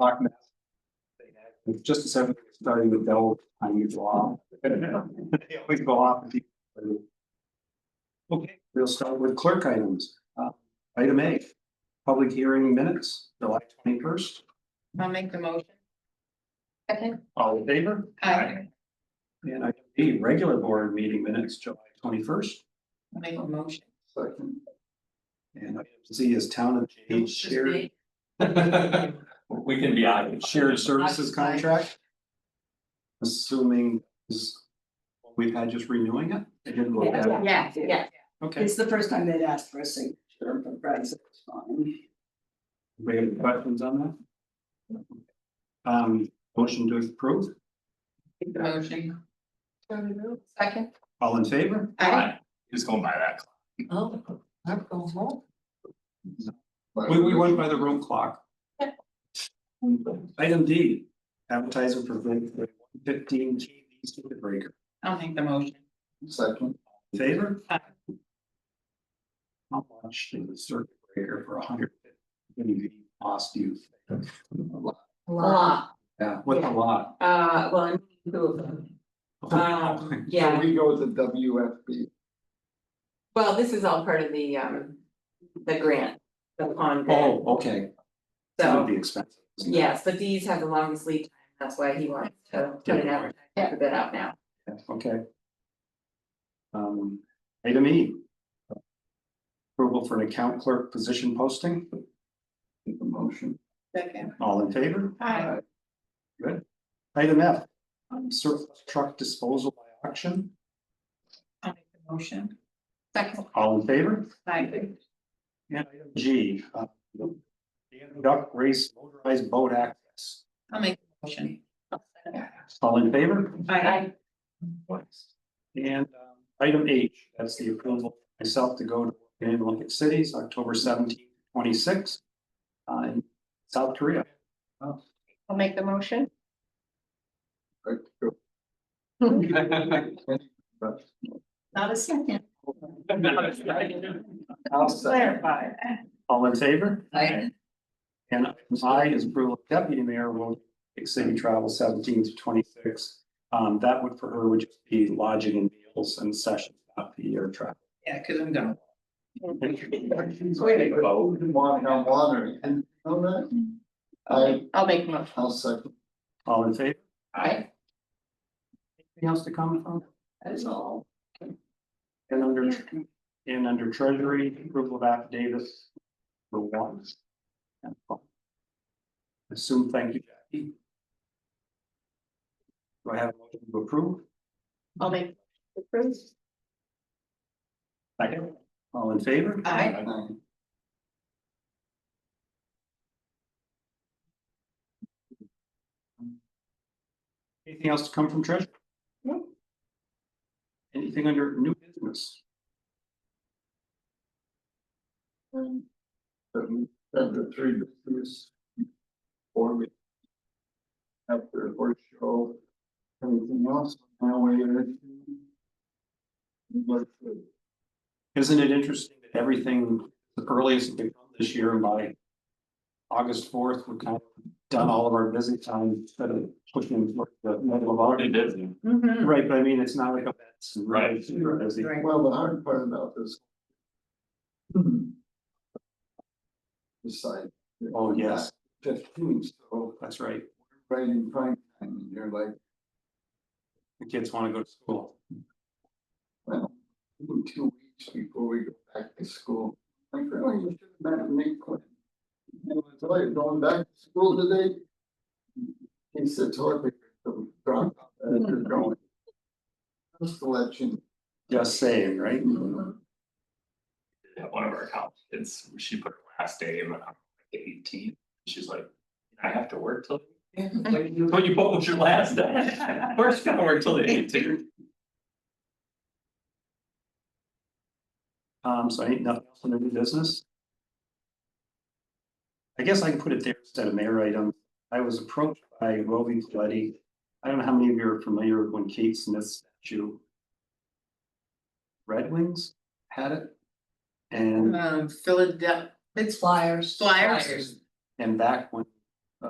Loch Ness. It's just as everything is starting with Bell, time you go off. They always go off. Okay, we'll start with clerk items. Item A, public hearing minutes, July 21st. I'll make the motion. Second. All in favor? Aye. And item B, regular board meeting minutes, July 21st. I'll make a motion. Second. And item C is town of Jade shared. We can be out. Shared services contract. Assuming is what we've had just renewing it. I didn't look at it. Yeah. Okay. It's the first time they'd asked for a signature, but Brad said it's fine. We have any questions on that? Motion to approve, Make the motion. Second. all in favor? Aye. Who's going by that? Oh, I'm going home. We went by the room clock. Item D, advertising for bid for 15 TV circuit breaker. I'll make the motion. Second. In favor? Aye. How much is the circuit breaker for 150 cost you? A lot. Yeah, what's a lot? Well, I need two of them. Yeah, We go with the WFB. well, this is all part of the grant, the pond grant, Oh, okay, that would so, be expensive. isn't it? yes, but these have the longest lead time, that's why he wants to put it out, put it out now. Yeah, okay. Item E. Approval for an account clerk position posting, Make the motion. Second. all in favor? Aye. Good. Item F, surplus truck disposal by auction, I'll make the motion. Second. all in favor? Aye. And item G, duck race motorized boat access, I'll make the motion. all in favor? Aye. And item H, that's the approval for myself to go to Olympic Cities, October 17th, 26th. In South Korea. I'll make the motion. Right, go. Not a second. I'll second. Clarify. All in favor? Aye. And item I is approval of deputy mayor will city travel 17 to 26. That would for her would just be lodging and meals and sessions, not the air travel. Yeah, cause I'm done. Want on water and all that? I'll make the motion. I'll second. All in favor? Aye. Anything else to come from? That's all. And under treasury, approval of affidavits for one. Assume, thank you, Jackie. Do I have a motion to approve? I'll make. the first. Second, all in favor? Aye. Anything else to come from treasury? No. Anything under new business? The three business. Four weeks. After a horse show. Everything else, now we're. Isn't it interesting that everything, the earliest it could come this year, and by August 4th, we've kind of done all of our busy time instead of pushing for the middle of August. Mhm. Right, but I mean, it's not like a that's Right. super busy. Right. Well, the hard part about this. Decide. Oh, yes. 15, so That's right. right in prime time, and you're like, The kids want to go to school. well, in 2 weeks before we go back to school. Like, really, you should have met Nick Quinn. You know, I tell you, going back to school today. He said, toilet paper, so drop off as you're going. Just to let you. Just saying, right? know. One of our college kids, she put her last day in 18. She's like, I have to work till. Like, when you put was your last day, of course you gotta work till the 18th. So ain't nothing else in the new business. I guess I can put it there instead of mayor item. I was approached by Roby Coletti. I don't know how many of you are familiar with when Kate Smith's statue. Red Wings had it. And Philadelphia, it's Flyers. Flyers. back when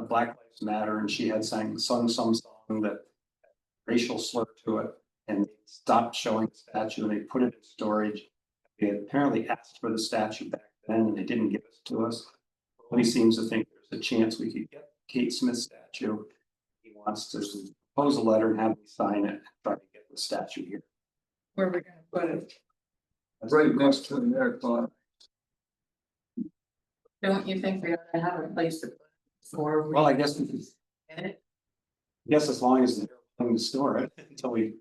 Black Lives Matter, and she had sung some song that racial slur to it, and they stopped showing the statue and they put it in storage. They had apparently asked for the statue back then and they didn't give it to us. He seems to think there's a chance we could get Kate Smith's statue. He wants to propose a letter and have me sign it, and try to get the statue here. Where are we gonna put it? That's Right the next to the aircon. Don't you think we ought to have a place to put it before we Well, I guess we could, get it? yes, as long as they're willing to store it until we,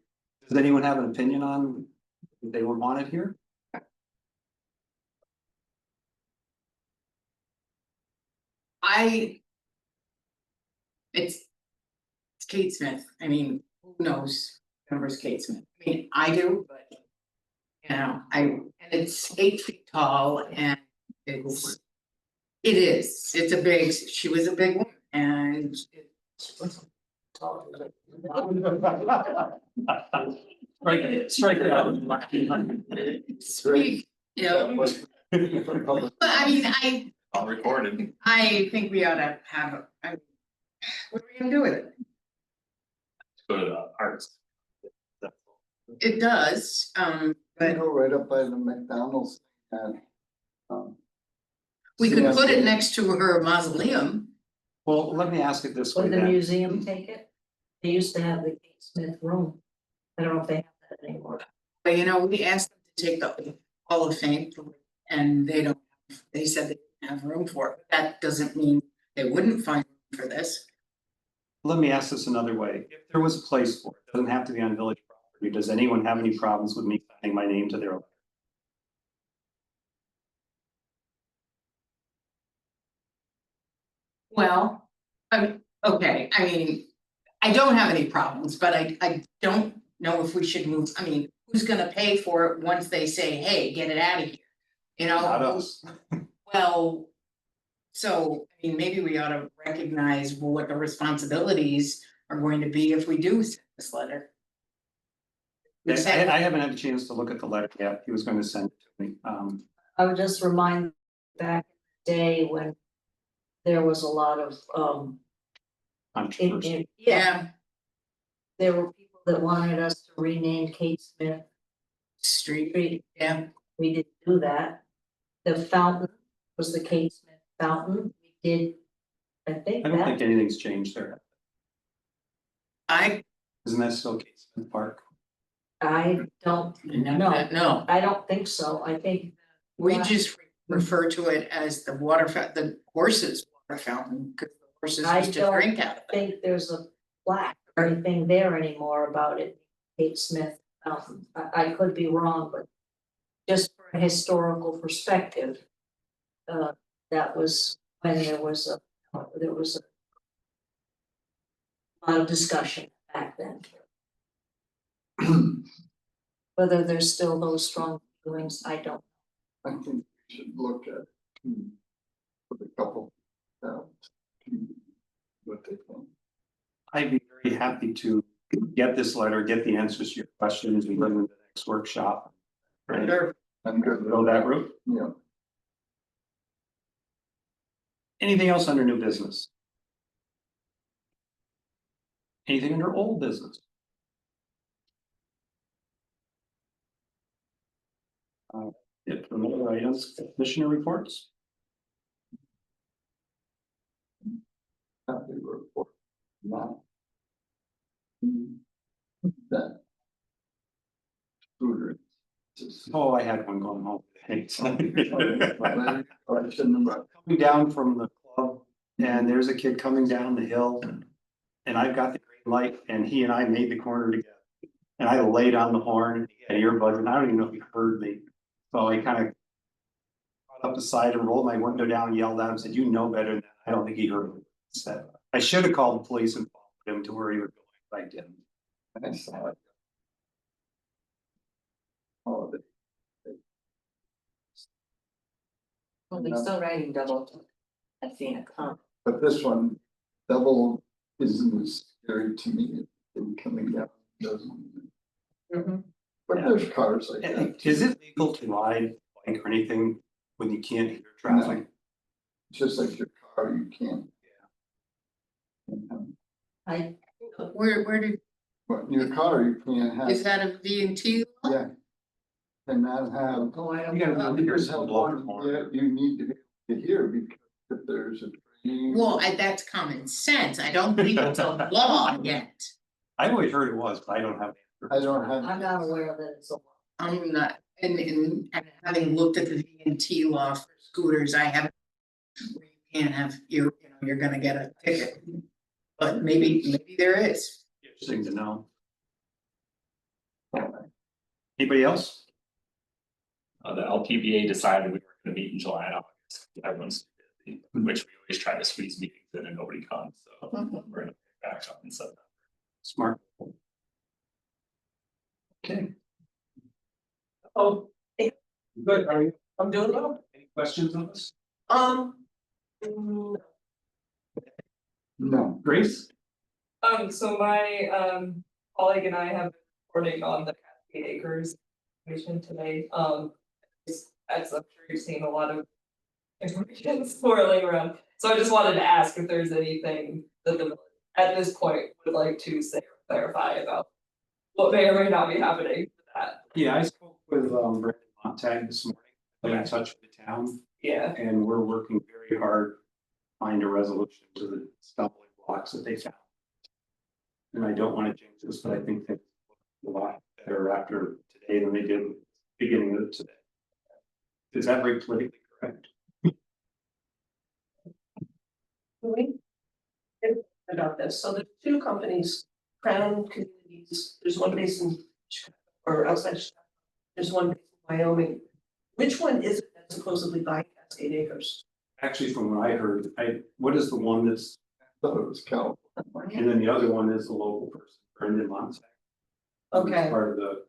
does anyone have an opinion on if they would want it here? It's Kate Smith, I mean, who knows, remembers Kate Smith, I mean, I do, but. You know, and it's 8 feet tall and it's. It's a big, she was a big woman and. Strike it out. Sweet, you know, but I mean, All recorded. I think we ought to have, what are we gonna do with it? Go to the arts. It does, I but go right up by the McDonald's and. we could put it CSD. next to her mausoleum. Well, let me ask it this way Would the then. museum take it? They used to have the Kate Smith room. I don't know if they have that anymore. But you know, we asked them to take the Hall of Fame and they don't, they said they didn't have room for it. That doesn't mean they wouldn't find room for this. Let me ask this another way. If there was a place for it, doesn't have to be on village property. Does anyone have any problems with me signing my name to their letter? Well, okay, I mean, I don't have any problems, but I don't know if we should move, I mean, who's gonna pay for it once they say, hey, get it out of here? You know? Not us. Well, so, I mean, maybe we ought to recognize what the responsibilities are going to be if we do send this letter. We said- I haven't had a chance to look at the letter yet. He was going to send it to me. I would just remind back in the day when there was a lot of Controversy. Yeah, there were people that wanted us to rename Kate Smith street, Street. yeah, We didn't do that. The fountain was the Kate Smith fountain. We did, I think I don't that, think anything's changed there. I Isn't that still Kate Smith Park? I don't know know. that, no, I don't think so. I think we Yeah. just refer to it as the the horses water fountain, because the horses I used to don't drink out of it. think there's a plaque or anything there anymore about it, Kate Smith fountain. I could be wrong, but just for a historical perspective, that was when there was a lot of discussion back then. Whether there's still those strong feelings, I don't. I think we should look at. With a couple. What they think. I'd be very happy to get this letter, get the answers to your questions, and bring them to the next workshop. Right, Sure. I'm good go with that route. Yeah. Anything else under new business? Anything under old business? If for more items, commissioner reports. Happy report. Now. That. Scooter. Oh, I had one going home. Thanks. I shouldn't have. Coming down from the club and there's a kid coming down the hill. And I've got the green light and he and I made the corner together. And I laid on the horn and he had earbuds and I don't even know if he heard me. So I kind of. Got up the side and rolled my window down and yelled at him, said, you know better than that. I don't think he heard me. Said, I should have called the police and followed him to where he was going, but I didn't. I saw it. Oh, well, they're still writing double. I've seen it come. but this one, double isn't as scary to me than coming down, doesn't. But Yeah. there's cars like that. Is it legal to ride bike or anything when you can't hear traffic? Just like your car, you can't. I, Where did, But in your car, you can't have. is that a V and T? Yeah. And not have. Oh, I don't You gotta know. know Because some have local one, more. yeah, you need to be able to hear because if there's a train. Well, that's common sense. I don't think it's a law yet. I always heard it was, but I don't have. I don't have. I'm not aware that it's a law. I'm not, and having looked at the V and T law for scooters, I haven't. You can't have, you're gonna get a ticket. But maybe there is. Interesting to know. Anybody else? The LPBA decided we were gonna meet in July and August, everyone's busy, which we always try to squeeze meetings in and nobody comes, so we're gonna pick back up in September. Smart. Okay. Oh. Good, are you? I'm doing well. Any questions on this? Mm, No. Grace? so my colleague and I have been reporting on the Cascade Acres situation today. As I'm sure you've seen a lot of information swirling around. So I just wanted to ask if there's anything that the village at this point would like to say or clarify about what may or may not be happening with that. Yeah, I spoke with Brandon Montag this morning, got in touch with the town, Yeah, and we're working very hard to find a resolution to the stumbling blocks that they found. And I don't want to jinx this, but I think things look a lot better after today than they did beginning of today. Is that very politically correct? About this, so there's two companies, Crown Communities, there's one based in Chicago, or outside of Chicago. There's one based in Wyoming. Which one is it that's supposedly by Cascade Acres? Actually, from what I heard, what is the one that's, Thought it was Cal. and then the other one is the local person, Brendan Montag. who's Okay, Part of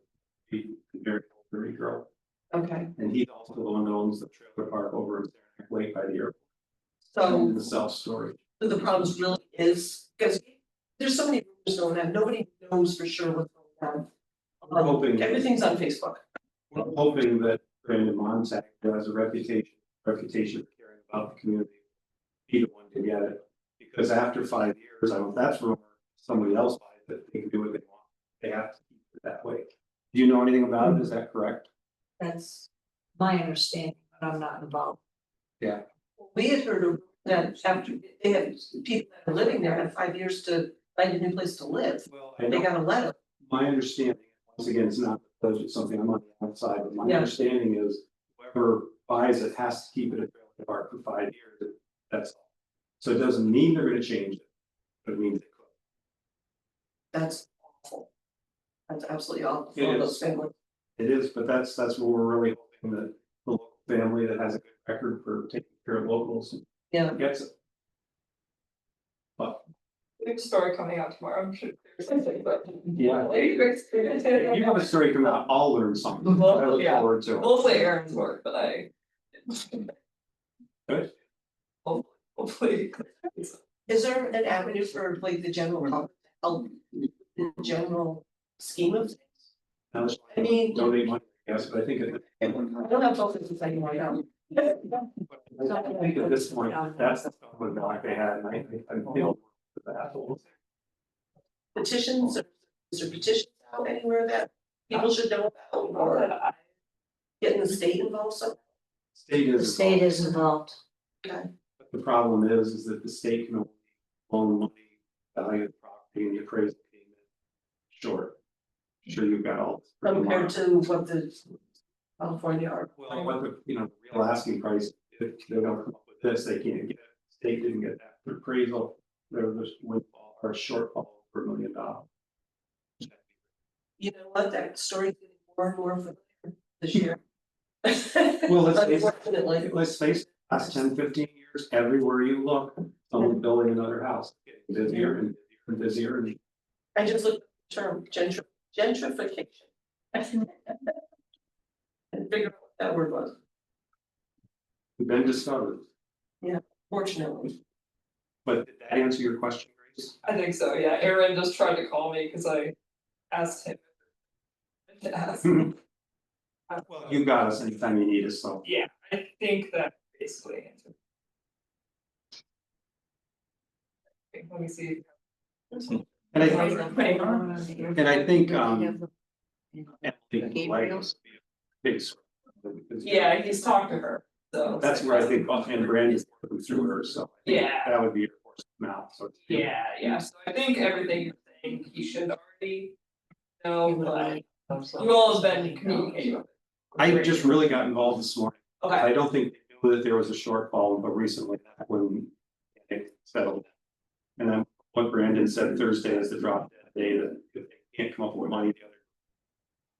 the very old girl, okay, and he's also the one that owns the trailer park over in Saranac Lake by the airport, so the self-storage. the problems really is, because there's so many rumors going on, nobody knows for sure what's going on. We're hoping- Everything's on Facebook. We're hoping that Brandon Montag, who has a reputation for caring about the community, be the one to get it. Because after 5 years, I don't know if that's rumor, somebody else buys it, they can do what they want, they have to keep it that way. Do you know anything about it, is that correct? That's my understanding, but I'm not involved. We had heard that after, they had, people that are living there had 5 years to find a new place to live. Well, They got a letter. my understanding, once again, it's not, it's something I'm on the outside, but my Yeah. understanding is whoever buys it has to keep it a trailer park for 5 years, that's all. So it doesn't mean they're gonna change it, but it means they could. That's awful. That's absolutely awful It for is. those families. It is, but that's what we're really hoping, that the local family that has a good record for taking care of locals Yeah. gets it. But big story coming out tomorrow, I'm sure there's something, but. Yeah. Lady Grace. if you have a story come out, I'll learn something. I look Yeah. forward to it. Mostly Aaron's work, but I. Good. Hopefully. Is there an avenue for like the general public to help in the general scheme of things? Now, let's I mean- donate money, yes, but I think I don't have both of this anymore now. I think at this point, that's the stuff with like they had, and I feel with that. Petitions, or is there petitions out anywhere that people should know about or getting the state involved somehow? State The is. state is involved. Okay, But the problem is that the state can only loan money, value of the property and the appraisal came in short. Sure, you've got all. this pretty compared much. to what the California are. Well, what the, the real asking price, if they don't come up with this, they can't get it, state didn't get that, the appraisal, there was windfall or shortfall for $1 million. You know what, that story's getting more and more familiar this year. Well, let's face it. Unfortunately, Let's face it, last 10, 15 years, everywhere you look, someone's building another house, getting busier and busier and busier, and I just looked at the term gentrification. And figured out what that word was, we've been discovered. fortunately. But did that answer your question, Grace? I think so, yeah, Aaron just tried to call me because I asked him. To ask. Well, you got us anytime you need us, so. Yeah, I think that basically answered. Let me see. And I, And and I think, Emily White was big. because Yeah, he's talked to her, so. That's where I think, and Brandy's working through her, so. I think Yeah. That would be your first mouth, so. Yeah, so I think everything you're saying, he should already know, but you all have been communicating. with it. I just really got involved this morning. Okay, I don't think they knew that there was a shortfall, but recently when it settled. And then what Brandon said Thursday is the drop dead day that if they can't come up with money, the other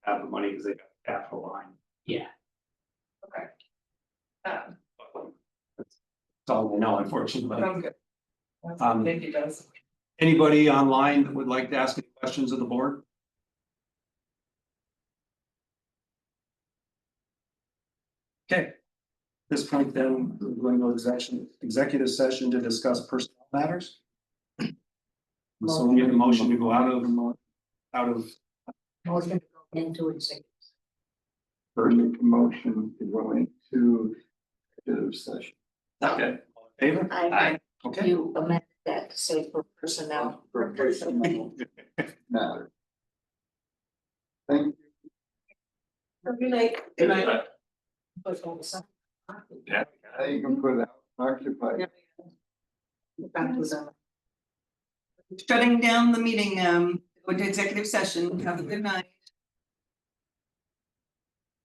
have the money because they got capital line. okay. But That's all I know, unfortunately. I'm good. That's what Um, Nikki does. Anybody online that would like to ask any questions of the board? Okay. At this point then, we're going to executive session to discuss personnel matters. So we have a motion to go out of. Motion to go into executive. First, make a motion to go into executive session. Okay. All in favor? I, Okay. you amended that to say for personnel. For personnel matter. Thank you. Good night. Good night. Yeah. Now you can put out occupied. Shutting down the meeting, go to executive session, have a good night.